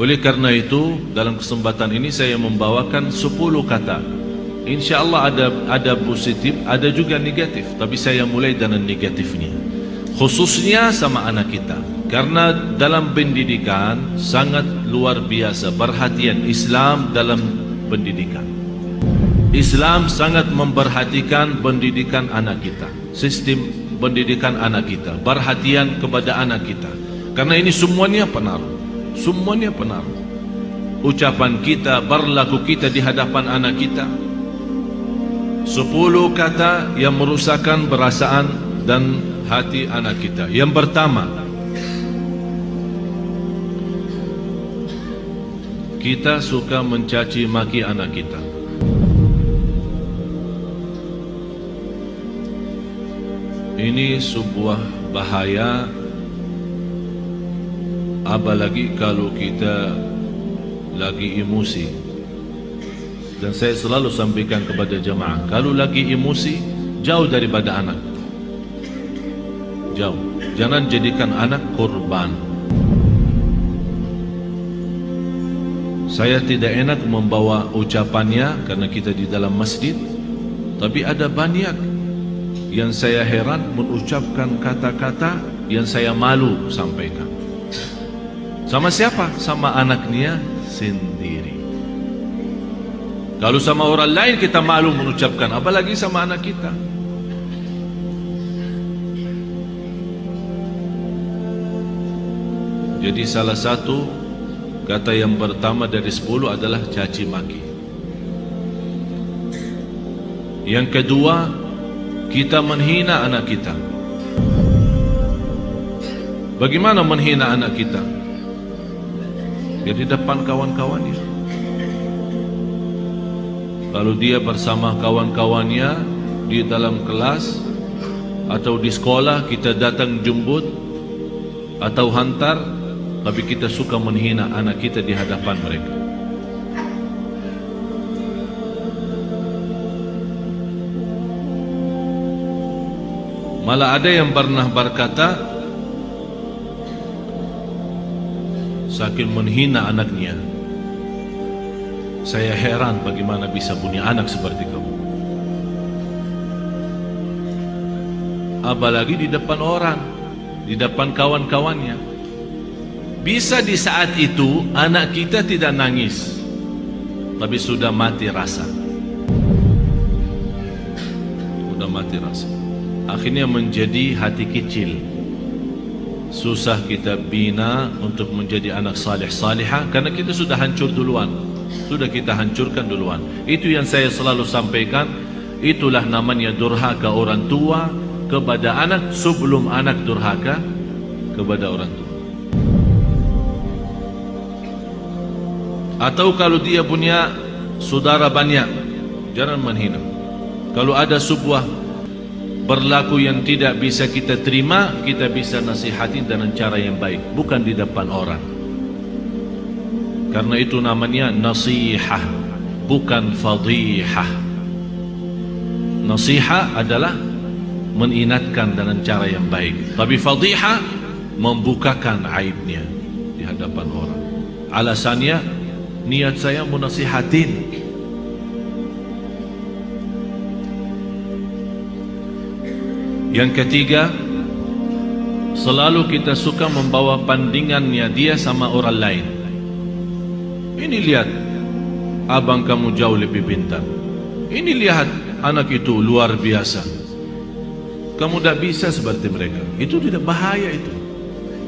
Oleh karena itu, dalam kesempatan ini saya membawakan 10 kata. Insya Allah ada positif, ada juga negatif. Tapi saya mulai dengan negatifnya, khususnya sama anak kita. Karena dalam pendidikan sangat luar biasa perhatian Islam dalam pendidikan. Islam sangat memperhatikan pendidikan anak kita, sistem pendidikan anak kita, perhatian kepada anak kita. Karena ini semuanya pengaruh. Semuanya pengaruh. Ucapan kita, berlaku kita di hadapan anak kita. 10 kata yang merusakkan perasaan dan hati anak kita. Yang pertama, kita suka mencaci maki anak kita. Ini sebuah bahaya, apalagi kalau kita lagi emosi. Dan saya selalu sampaikan kepada jemaah, kalau lagi emosi, jauh daripada anak. Jauh. Jangan jadikan anak korban. Saya tidak enak membawa ucapannya karena kita di dalam masjid, tapi ada banyak yang saya heran mengucapkan kata-kata yang saya malu sampaikan. Sama siapa? Sama anaknya sendiri. Kalau sama orang lain kita malu mengucapkan, apalagi sama anak kita. Jadi salah satu kata yang pertama dari 10 adalah caci maki. Yang kedua, kita menghina anak kita. Bagaimana menghina anak kita? Di depan kawan-kawannya. Kalau dia bersama kawan-kawannya di dalam kelas atau di sekolah, kita datang jemput atau hantar, tapi kita suka menghina anak kita di hadapan mereka. Malah ada yang pernah berkata, saking menghina anaknya, saya heran bagaimana bisa punya anak seperti kamu. Apalagi di depan orang, di depan kawan-kawannya. Bisa di saat itu anak kita tidak nangis, tapi sudah mati rasa. Sudah mati rasa. Akhirnya menjadi hati kecil. Susah kita bina untuk menjadi anak salih salihah karena kita sudah hancur duluan. Sudah kita hancurkan duluan. Itu yang saya selalu sampaikan. Itulah namanya durhaka orang tua kepada anak sebelum anak durhaka kepada orang tua. Atau kalau dia punya saudara banyak, jangan menghina. Kalau ada sebuah berlaku yang tidak bisa kita terima, kita bisa nasihati dengan cara yang baik, bukan di depan orang. Karena itu namanya nasihah, bukan fadihah. Nasihah adalah mengingatkan dengan cara yang baik, tapi fadihah membukakan aibnya di hadapan orang. Alasannya, niat saya menasihatin. Yang ketiga, selalu kita suka membawa bandingannya dia sama orang lain. Ini lihat, abang kamu jauh lebih pintar. Ini lihat, anak itu luar biasa. Kamu tidak bisa seperti mereka. Itu tidak bahaya itu.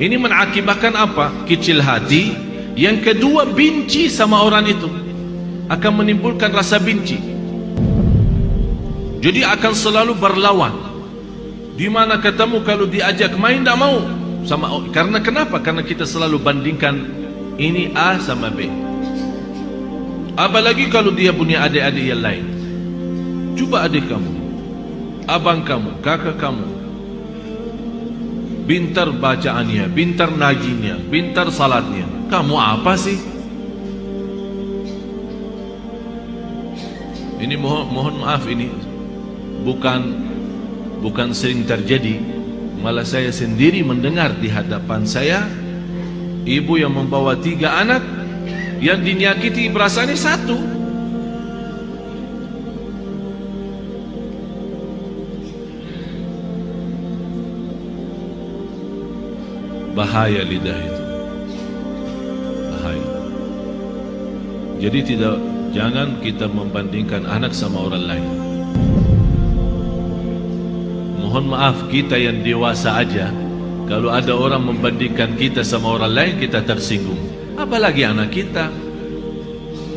Ini mengakibatkan apa? Kecil hati. Yang kedua, benci sama orang itu. Akan menimbulkan rasa benci. Jadi akan selalu berlawan. Di mana ketemu kalau diajak main tidak mau sama. Karena kenapa? Karena kita selalu bandingkan ini A sama B. Apalagi kalau dia punya adik-adik yang lain. Coba adik kamu, abang kamu, kakak kamu, pintar bacaannya, pintar najinya, pintar salatnya. Kamu apa sih? Ini mohon maaf, ini bukan sering terjadi, malah saya sendiri mendengar di hadapan saya ibu yang membawa 3 anak, yang dinyakiti perasaannya satu. Bahaya lidah itu, bahaya. Jadi jangan kita membandingkan anak sama orang lain. Mohon maaf, kita yang dewasa aja, kalau ada orang membandingkan kita sama orang lain, kita tersinggung. Apalagi anak kita.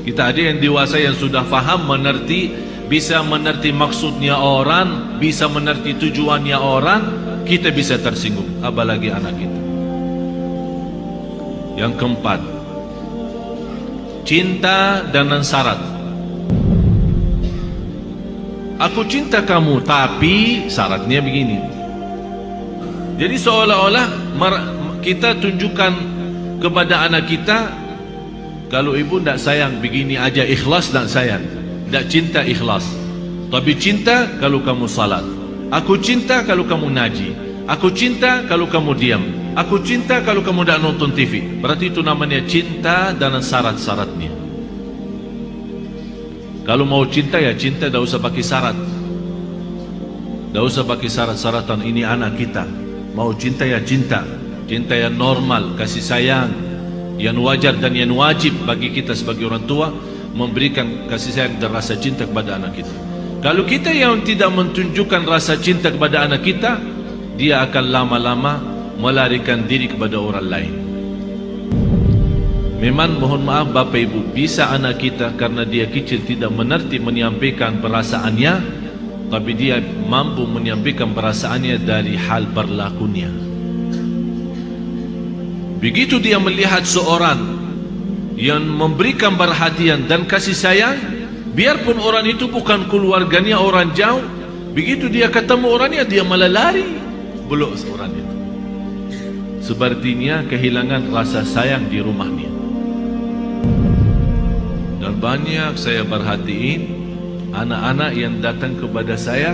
Kita ada yang dewasa yang sudah faham, mengerti, bisa mengerti maksudnya orang, bisa mengerti tujuannya orang, kita bisa tersinggung. Apalagi anak kita. Yang keempat, cinta dengan syarat. Aku cinta kamu, tapi syaratnya begini. Jadi seolah-olah kita tunjukkan kepada anak kita, kalau ibu tidak sayang begini aja, ikhlas tidak sayang, tidak cinta ikhlas. Tapi cinta kalau kamu salat. Aku cinta kalau kamu ngaji. Aku cinta kalau kamu diam. Aku cinta kalau kamu tidak nonton TV. Berarti itu namanya cinta dengan syarat-syaratnya. Kalau mau cinta ya cinta, tidak usah pakai syarat. Tidak usah pakai syarat-syaratan. Ini anak kita. Mau cinta ya cinta. Cinta yang normal, kasih sayang, yang wajar dan yang wajib bagi kita sebagai orang tua, memberikan kasih sayang dan rasa cinta kepada anak kita. Kalau kita yang tidak menunjukkan rasa cinta kepada anak kita, dia akan lama-lama melarikan diri kepada orang lain. Memang mohon maaf Bapak Ibu, bisa anak kita karena dia kecil tidak mengerti menyampaikan perasaannya, tapi dia mampu menyampaikan perasaannya dari hal berlakunya. Begitu dia melihat seorang yang memberikan perhatian dan kasih sayang, biarpun orang itu bukan keluarganya, orang jauh, begitu dia ketemu orangnya, dia malah lari, peluk orang itu. Sepertinya kehilangan rasa sayang di rumahnya. Dan banyak saya perhatiin anak-anak yang datang kepada saya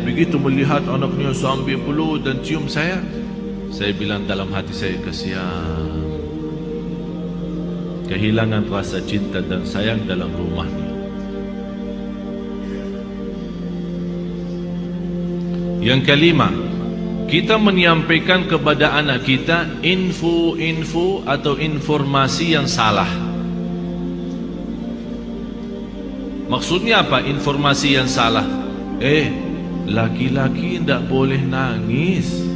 begitu melihat anaknya sambil peluk dan cium saya bilang dalam hati saya, kasihan, kehilangan rasa cinta dan sayang dalam rumahnya. Yang kelima, kita menyampaikan kepada anak kita info-info atau informasi yang salah. Maksudnya apa informasi yang salah? Laki-laki tidak boleh nangis.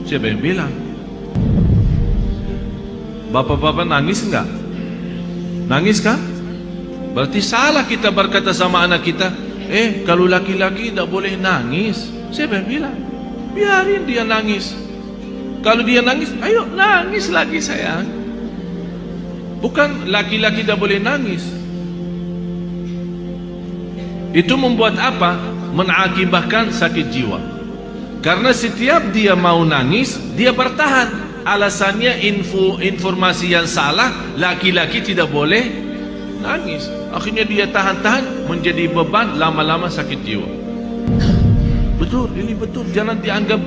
Siapa yang bilang? Bapak-bapak nangis enggak? Nangis kan? Berarti salah kita berkata sama anak kita, kalau laki-laki tidak boleh nangis. Siapa yang bilang? Biarin dia nangis. Kalau dia nangis, ayo nangis lagi sayang. Bukan laki-laki tidak boleh nangis. Itu membuat apa? Mengakibatkan sakit jiwa. Karena setiap dia mau nangis, dia bertahan. Alasannya informasi yang salah, laki-laki tidak boleh nangis. Akhirnya dia tahan-tahan, menjadi beban, lama-lama sakit jiwa. Betul, ini betul. Jangan dianggap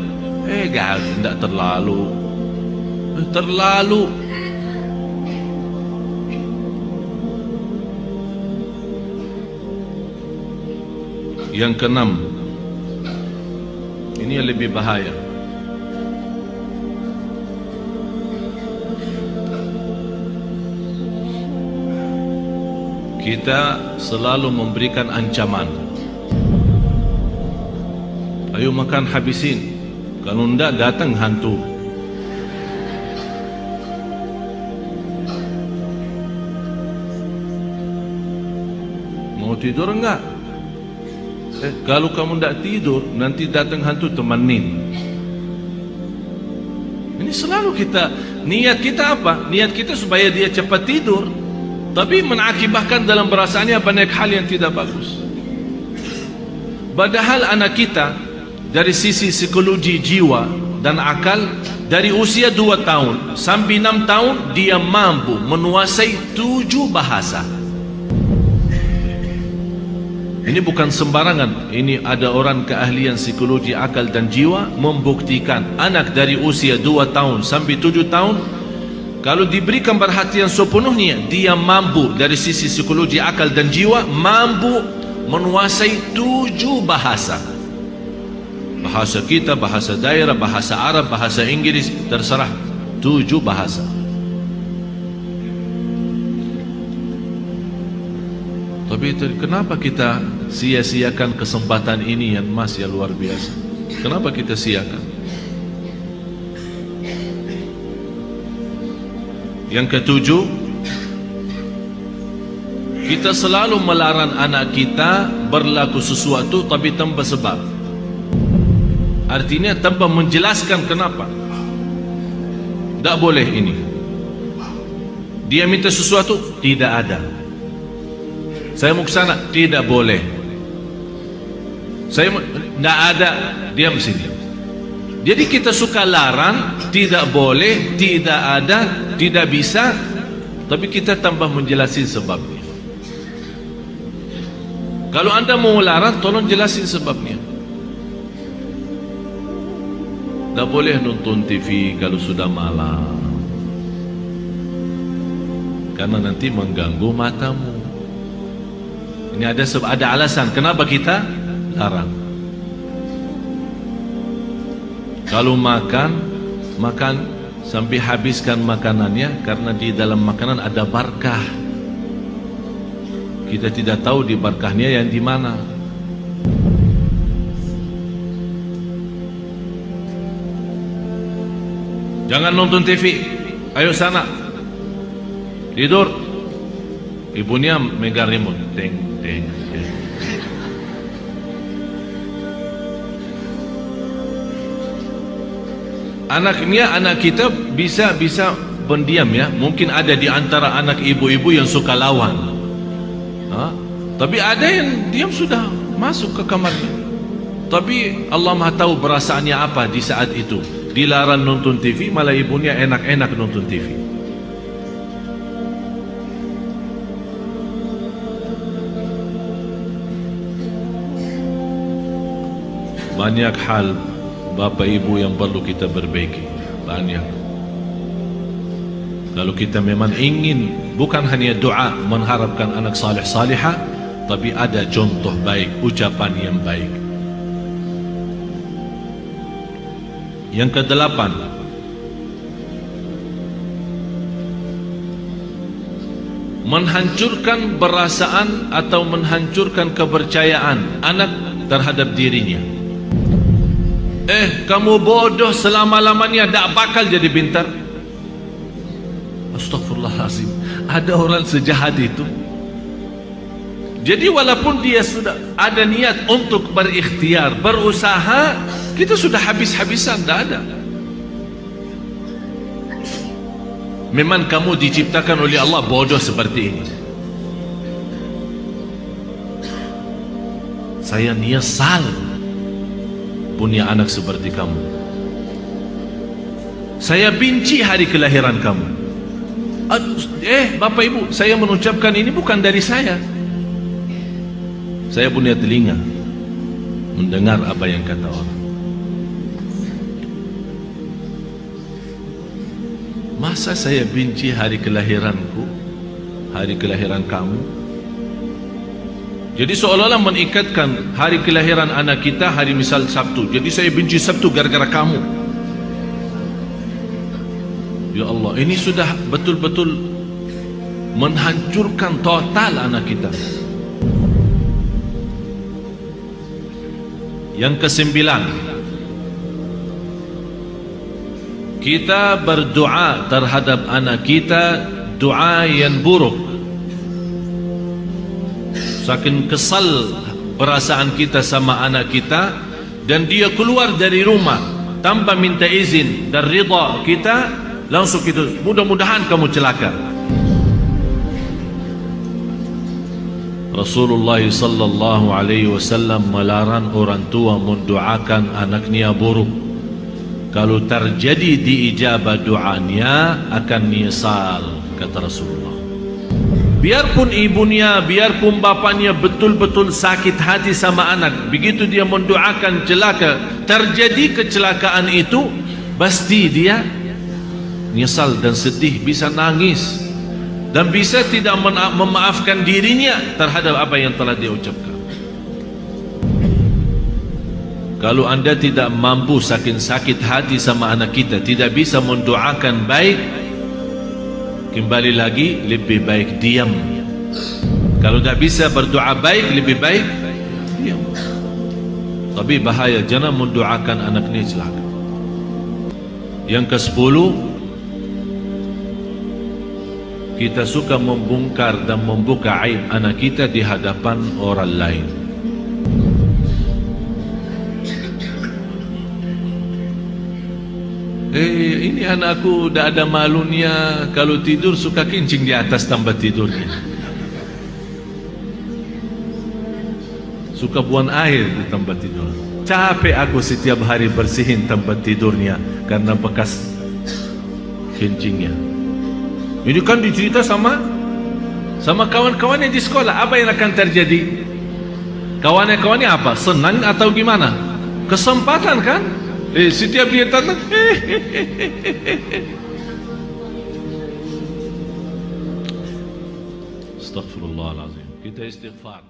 tidak terlalu. Terlalu. Yang keenam, ini yang lebih bahaya. Kita selalu memberikan ancaman. Ayo makan habisin, kalau tidak datang hantu. Mau tidur enggak? Kalau kamu tidak tidur, nanti datang hantu, temenin. Ini selalu kita, niat kita apa? Niat kita supaya dia cepat tidur, tapi mengakibatkan dalam perasaannya banyak hal yang tidak bagus. Padahal anak kita dari sisi psikologi jiwa dan akal, dari usia 2 tahun sampai 6 tahun dia mampu menguasai 7 bahasa. Ini bukan sembarangan. Ini ada orang keahlian psikologi akal dan jiwa membuktikan anak dari usia 2 tahun sampai 7 tahun Kalau diberikan perhatian sepenuhnya, dia mampu dari sisi psikologi, akal dan jiwa, mampu menguasai 7 bahasa. Bahasa kita, bahasa daerah, bahasa Arab, bahasa Inggris, terserah, 7 bahasa. Tapi kenapa kita sia-siakan kesempatan ini yang masih luar biasa? Kenapa kita siakan? Yang ketujuh, kita selalu melarang anak kita berlaku sesuatu tapi tanpa sebab. Artinya tanpa menjelaskan kenapa. Tak boleh ini. Dia minta sesuatu, tidak ada. Saya mau ke sana, tidak boleh. Saya tidak ada, diam sini. Jadi kita suka larang, tidak boleh, tidak ada, tidak bisa, tapi kita tambah menjelasin sebabnya. Kalau anda mau larang, tolong jelasin sebabnya. Tak boleh nonton TV kalau sudah malam, karena nanti mengganggu matamu. Ini ada alasan kenapa kita larang. Kalau makan sampai habiskan makanannya, karena di dalam makanan ada barakah. Kita tidak tahu di barakahnya yang di mana. Jangan nonton TV, ayo sana tidur. Ibunya megang remote, teng teng teng. Anak kita bisa pendiam ya. Mungkin ada di antara anak ibu-ibu yang suka lawan, tapi ada yang diam sudah masuk ke kamarnya. Tapi Allah Maha tahu perasaannya apa di saat itu. Dilarang nonton TV, malah ibunya enak-enak nonton TV. Banyak hal Bapak Ibu yang perlu kita perbaiki. Banyak. Kalau kita memang ingin bukan hanya doa mengharapkan anak salih salihah, tapi ada contoh baik, ucapan yang baik. Yang ke-8, menghancurkan perasaan atau menghancurkan kepercayaan anak terhadap dirinya. Kamu bodoh selama-lamanya, tak bakal jadi pintar. Astaghfirullahaladzim, ada orang sejahat itu. Jadi walaupun dia sudah ada niat untuk berikhtiar, berusaha, kita sudah habis-habisan, tak ada. Memang kamu diciptakan oleh Allah bodoh seperti ini. Saya nyesal punya anak seperti kamu. Saya benci hari kelahiran kamu. Bapak Ibu, saya mengucapkan ini bukan dari saya. Saya punya telinga mendengar apa yang kata orang. Masa saya benci hari kelahiranku, hari kelahiran kamu? Jadi seolah-olah mengikatkan hari kelahiran anak kita hari misal Sabtu. Jadi saya benci Sabtu gara-gara kamu. Ya Allah, ini sudah betul-betul menghancurkan total anak kita. Yang ke-9, kita berdoa terhadap anak kita doa yang buruk. Saking kesal perasaan kita sama anak kita, dan dia keluar dari rumah tanpa minta izin dan ridha kita, langsung itu mudah-mudahan kamu celaka. Rasulullah sallallahu alaihi wasallam melarang orang tua mendoakan anaknya buruk. Kalau terjadi diijabah doanya akan nyesal, kata Rasulullah. Biarpun ibunya, biarpun bapaknya betul-betul sakit hati sama anak, begitu dia mendoakan celaka, terjadi kecelakaan itu, pasti dia menyesal dan sedih, bisa nangis, dan bisa tidak memaafkan dirinya terhadap apa yang telah dia ucapkan. Kalau anda tidak mampu saking sakit hati sama anak kita, tidak bisa mendoakan baik, kembali lagi lebih baik diam. Kalau tidak bisa berdoa baik, lebih baik diam. Tapi bahaya, jangan mendoakan anak ini celaka. Yang ke-10, kita suka membongkar dan membuka aib anak kita di hadapan orang lain. Ini anakku dah ada malunya, kalau tidur suka kencing di atas tempat tidurnya, suka buang air di tempat tidur. Capek aku setiap hari bersihin tempat tidurnya karena bekas kencingnya. Ini kan dicerita sama kawan-kawannya di sekolah. Apa yang akan terjadi? Kawan-kawannya apa? Senang atau gimana? Kesempatan kan? Setiap dia datang, Astaghfirullahaladzim. Kita istighfar.